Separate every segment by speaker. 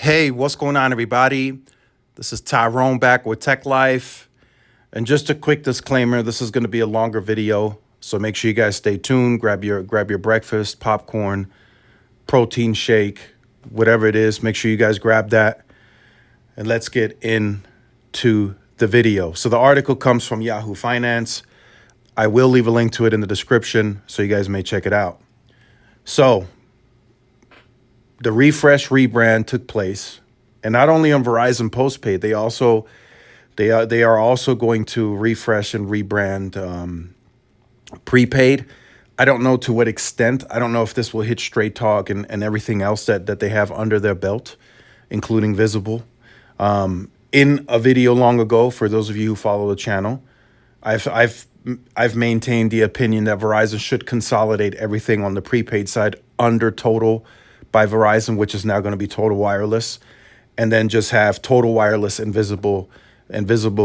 Speaker 1: Hey, what's going on, everybody? This is Tyrone back with Tech Life. And just a quick disclaimer, this is going to be a longer video, so make sure you guys stay tuned. Grab your breakfast, popcorn, protein shake, whatever it is. Make sure you guys grab that. And let's get into the video. So the article comes from Yahoo Finance. I will leave a link to it in the description, so you guys may check it out. So the rebrand took place, and not only on Verizon postpaid, they are also going to refresh and rebrand prepaid. I don't know to what extent. I don't know if this will hit Straight Talk and everything else that they have under their belt, including Visible. In a video long ago, for those of you who follow the channel, I've maintained the opinion that Verizon should consolidate everything on the prepaid side under Total by Verizon, which is now going to be Total Wireless, and then just have Total Wireless and Visible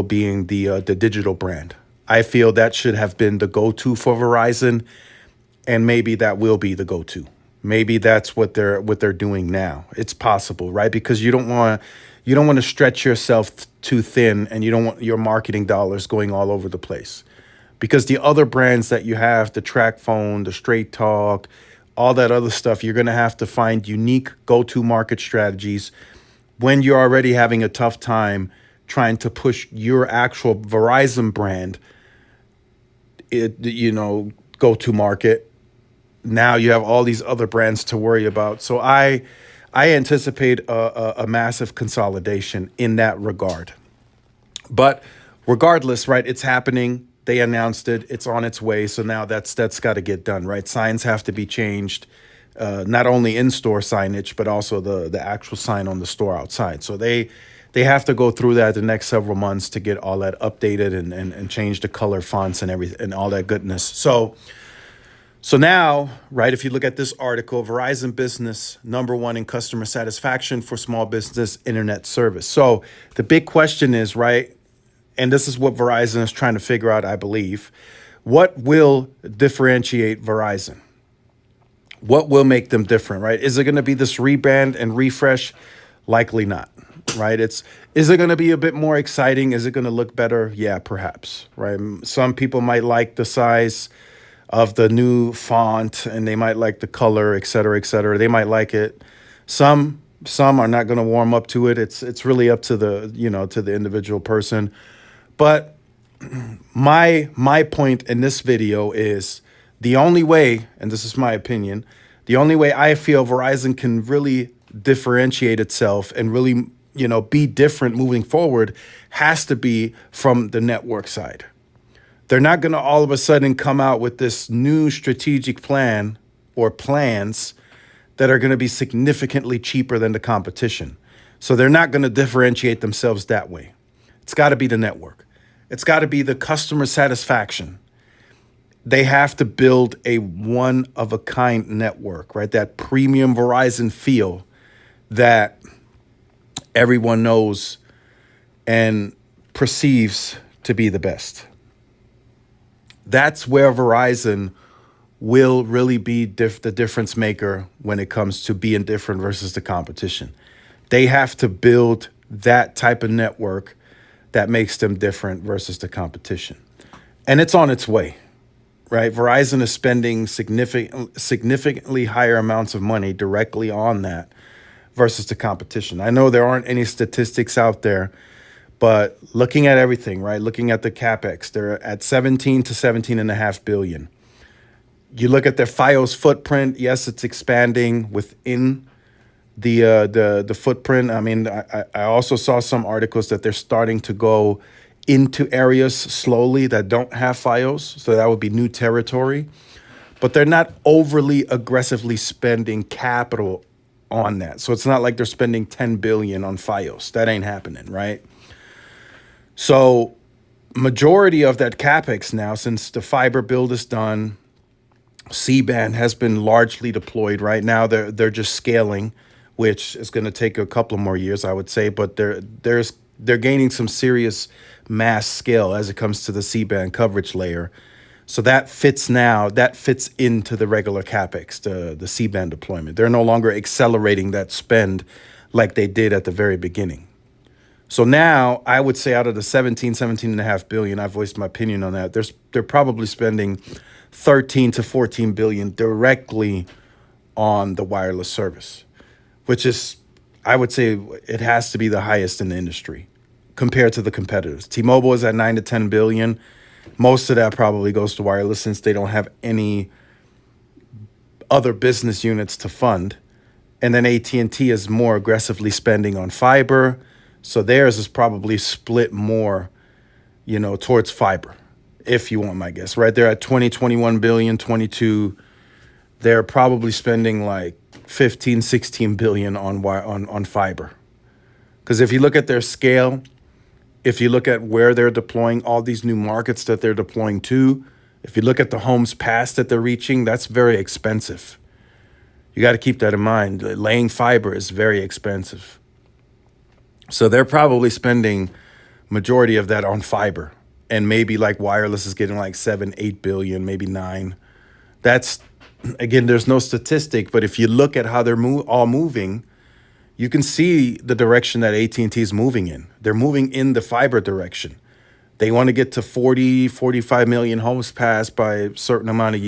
Speaker 1: being the digital brand. I feel that should have been the go-to for Verizon, and maybe that will be the go-to. Maybe that's what they're doing now. It's possible, right? Because you don't want to stretch yourself too thin, and you don't want your marketing dollars going all over the place. Because the other brands that you have, the Track Phone, the Straight Talk, all that other stuff, you're going to have to find unique go-to market strategies when you're already having a tough time trying to push your actual Verizon brand, go-to market. Now you have all these other brands to worry about. So I anticipate a massive consolidation in that regard. But regardless, right, it's happening. They announced it. It's on its way. So now that's got to get done, right? Signs have to be changed, not only in-store signage, but also the actual sign on the store outside. So they have to go through that the next several months to get all that updated and change the color fonts and everything and all that goodness. So now, right, if you look at this article, Verizon Business #1 in customer satisfaction for small business internet service. So the big question is, right, and this is what Verizon is trying to figure out, I believe. What will differentiate Verizon? What will make them different, right? Is it going to be this rebrand and refresh? Likely not, right? Is it going to be a bit more exciting? Is it going to look better? Yeah, perhaps, right? Some people might like the size of the new font, and they might like the color, et cetera, et cetera. They might like it. Some are not going to warm up to it. It's really up to the individual person. But my point in this video is the only way, and this is my opinion, the only way I feel Verizon can really differentiate itself and really, be different moving forward has to be from the network side. They're not going to all of a sudden come out with this new strategic plan or plans that are going to be significantly cheaper than the competition. So they're not going to differentiate themselves that way. It's got to be the network. It's got to be the customer satisfaction. They have to build a one-of-a-kind network, right? That premium Verizon feel that everyone knows and perceives to be the best. That's where Verizon will really be the difference maker when it comes to being different versus the competition. They have to build that type of network that makes them different versus the competition. And it's on its way, right? Verizon is spending significantly higher amounts of money directly on that versus the competition. I know there aren't any statistics out there, but looking at everything, right? Looking at the CapEx, they're at 17 to 17.5 billion. You look at their Fios footprint. Yes, it's expanding within the footprint. I mean, I also saw some articles that they're starting to go into areas slowly that don't have Fios. So that would be new territory. But they're not overly aggressively spending capital on that. So it's not like they're spending 10 billion on Fios. That ain't happening, right? So majority of that CapEx now, since the fiber build is done, C-band has been largely deployed. Right now, they're just scaling, which is going to take a couple more years, I would say. But they're gaining some serious mass scale as it comes to the C-band coverage layer. So that fits into the regular CapEx, the C-band deployment. They're no longer accelerating that spend like they did at the very beginning. So now I would say out of the 17 and a half billion, I voiced my opinion on that. They're probably spending 13 to 14 billion directly on the wireless service, which is, I would say it has to be the highest in the industry compared to the competitors. T-Mobile is at 9 to 10 billion. Most of that probably goes to wireless since they don't have any other business units to fund. And then AT&T is more aggressively spending on fiber. So theirs is probably split more, towards fiber, if you want my guess. Right there at 20, 21 billion, 22, they're probably spending like 15, 16 billion on fiber. Because if you look at their scale, if you look at where they're deploying all these new markets that they're deploying to, if you look at the homes passed that they're reaching, that's very expensive. You got to keep that in mind. Laying fiber is very expensive. So they're probably spending majority of that on fiber. And maybe like wireless is getting like 7, 8 billion, maybe 9. That's, again, there's no statistic, but if you look at how they're all moving, you can see the direction that AT&T is moving in. They're moving in the fiber direction. They want to get to 40, 45 million homes passed by a certain amount of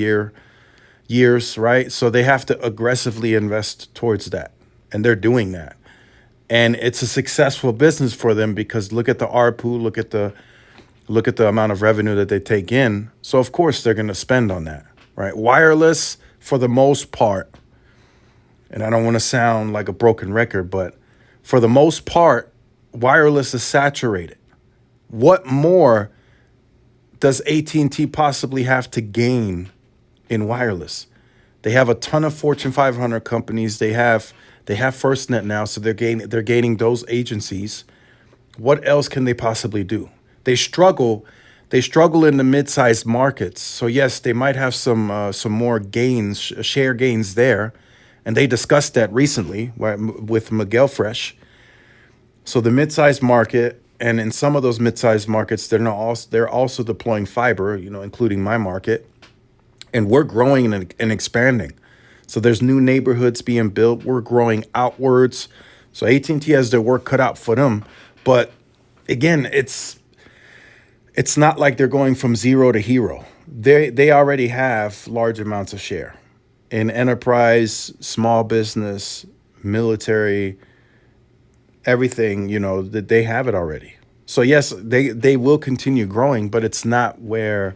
Speaker 1: years, right? So they have to aggressively invest towards that. And they're doing that. And it's a successful business for them because look at the ARPU, look at the amount of revenue that they take in. So of course they're going to spend on that, right? Wireless, for the most part, and I don't want to sound like a broken record, but for the most part, wireless is saturated. What more does AT&T possibly have to gain in wireless? They have a ton of Fortune 500 companies. They have FirstNet now, so they're gaining those agencies. What else can they possibly do? They struggle in the mid-sized markets. So yes, they might have some more gains, share gains there, and they discussed that recently with Miguel Fresh. So the mid-sized market, and in some of those mid-sized markets, they're also deploying fiber, including my market, and we're growing and expanding. So there's new neighborhoods being built. We're growing outwards. So AT&T has their work cut out for them. But again, it's not like they're going from zero to hero. They already have large amounts of share in enterprise, small business, military, everything, that they have it already. So yes, they will continue growing, but it's not where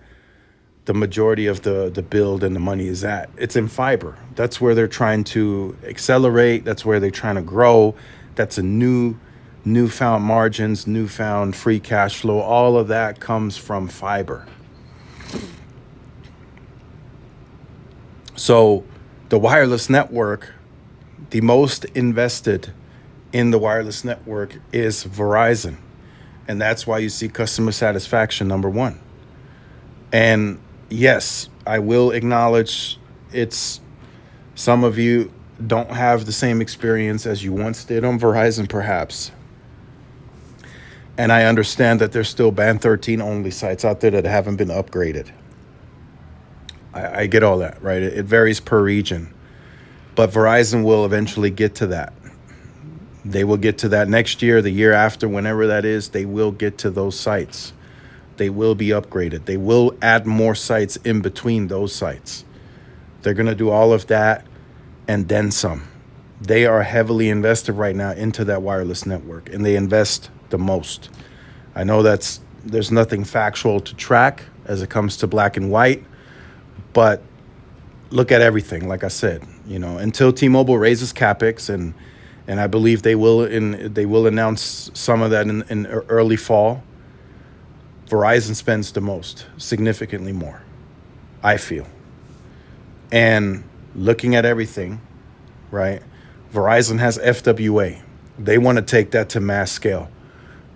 Speaker 1: the majority of the build and the money is at. It's in fiber. That's where they're trying to accelerate. That's where they're trying to grow. That's a newfound margins, newfound free cash flow. All of that comes from fiber. So the wireless network, the most invested in the wireless network is Verizon. And that's why you see customer satisfaction number one. And yes, I will acknowledge some of you don't have the same experience as you once did on Verizon, perhaps. And I understand that there's still Band 13 only sites out there that haven't been upgraded. I get all that, right? It varies per region. But Verizon will eventually get to that. They will get to that next year, the year after, whenever that is. They will get to those sites. They will be upgraded. They will add more sites in between those sites. They're going to do all of that and then some. They are heavily invested right now into that wireless network, and they invest the most. I know there's nothing factual to track as it comes to black and white, but look at everything. Like I said, until T-Mobile raises capex, and I believe they will announce some of that in early fall. Verizon spends the most, significantly more, I feel. And looking at everything, right? Verizon has FWA. They want to take that to mass scale.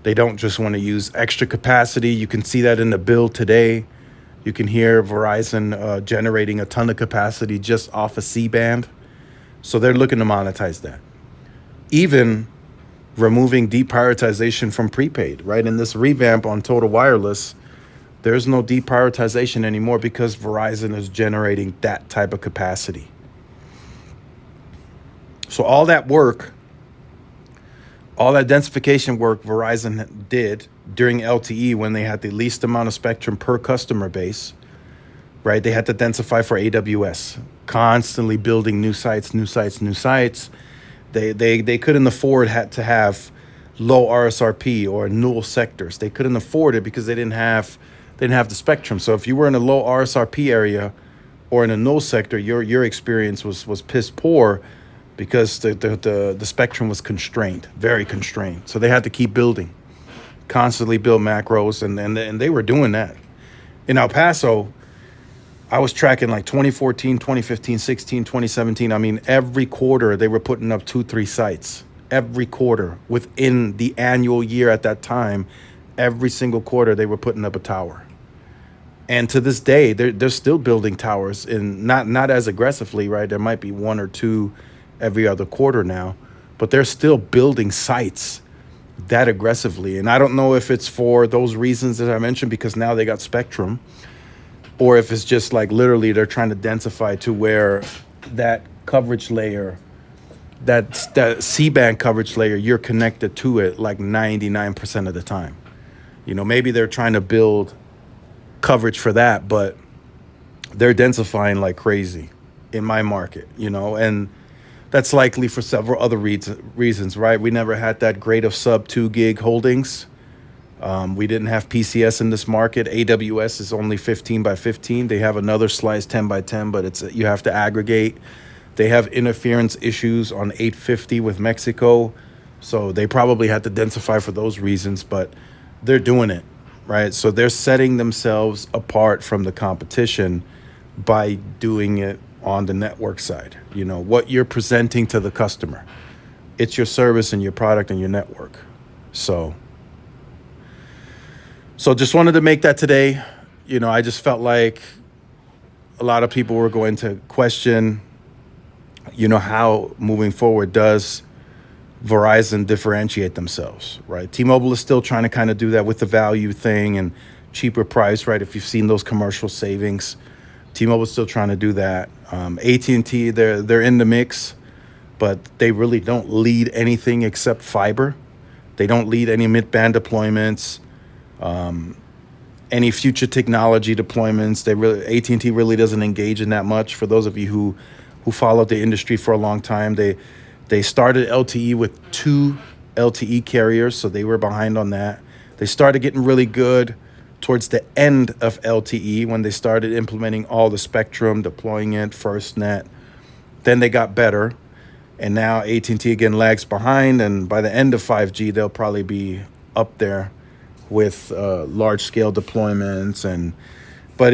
Speaker 1: They don't just want to use extra capacity. You can see that in the bill today. You can hear Verizon generating a ton of capacity just off of C-band. So they're looking to monetize that. Even removing deprioritization from prepaid, right? In this revamp on Total Wireless, there's no deprioritization anymore because Verizon is generating that type of capacity. So all that work All that densification work Verizon did during LTE when they had the least amount of spectrum per customer base, right? They had to densify for AWS, constantly building new sites, new sites, new sites. They couldn't afford to have low RSRP or null sectors. They couldn't afford it because they didn't have the spectrum. So if you were in a low RSRP area or in a null sector, your experience was piss poor because the spectrum was constrained, very constrained. So they had to keep building, constantly build macros, and they were doing that. In El Paso, I was tracking like 2014, 2015, 16, 2017. I mean, every quarter they were putting up 2, 3 sites. Every quarter within the annual year at that time, every single quarter they were putting up a tower. And to this day, they're still building towers, in not as aggressively, right? There might be 1 or 2 every other quarter now, but they're still building sites that aggressively. And I don't know if it's for those reasons that I mentioned, because now they got spectrum, or if it's just like literally they're trying to densify to where that coverage layer, that C-band coverage layer, you're connected to it like 99% of the time. Maybe they're trying to build coverage for that, but they're densifying like crazy in my market, and that's likely for several other reasons, right? We never had that grade of sub 2 gig holdings. We didn't have PCS in this market. AWS is only 15 by 15. They have another slice 10 by 10, but you have to aggregate. They have interference issues on 850 with Mexico. So they probably had to densify for those reasons, but they're doing it, right? So they're setting themselves apart from the competition by doing it on the network side. What you're presenting to the customer. It's your service and your product and your network. So just wanted to make that today. I just felt like a lot of people were going to question, how moving forward does Verizon differentiate themselves, right? T-Mobile is still trying to kind of do that with the value thing and cheaper price, right? If you've seen those commercial savings, T-Mobile is still trying to do that. AT&T, they're in the mix, but they really don't lead anything except fiber. They don't lead any mid-band deployments. Any future technology deployments, AT&T really doesn't engage in that much. For those of you who followed the industry for a long time, they started LTE with 2 LTE carriers, so they were behind on that. They started getting really good towards the end of LTE when they started implementing all the spectrum, deploying it, FirstNet. Then they got better, and now AT&T again lags behind, and by the end of 5G, they'll probably be up there with large-scale deployments. But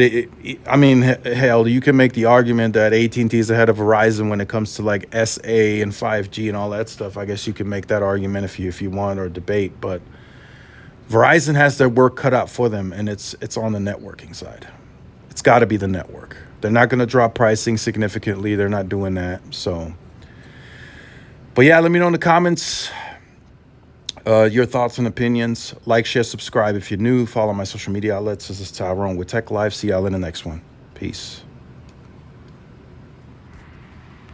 Speaker 1: hell, you can make the argument that AT&T is ahead of Verizon when it comes to like SA and 5G and all that stuff. I guess you can make that argument if you want, or debate. But Verizon has their work cut out for them, and it's on the networking side. It's got to be the network. They're not going to drop pricing significantly. They're not doing that. But yeah, let me know in the comments your thoughts and opinions. Like, share, subscribe if you're new. Follow my social media outlets. This is Tyrone with Tech Live. See y'all in the next one. Peace.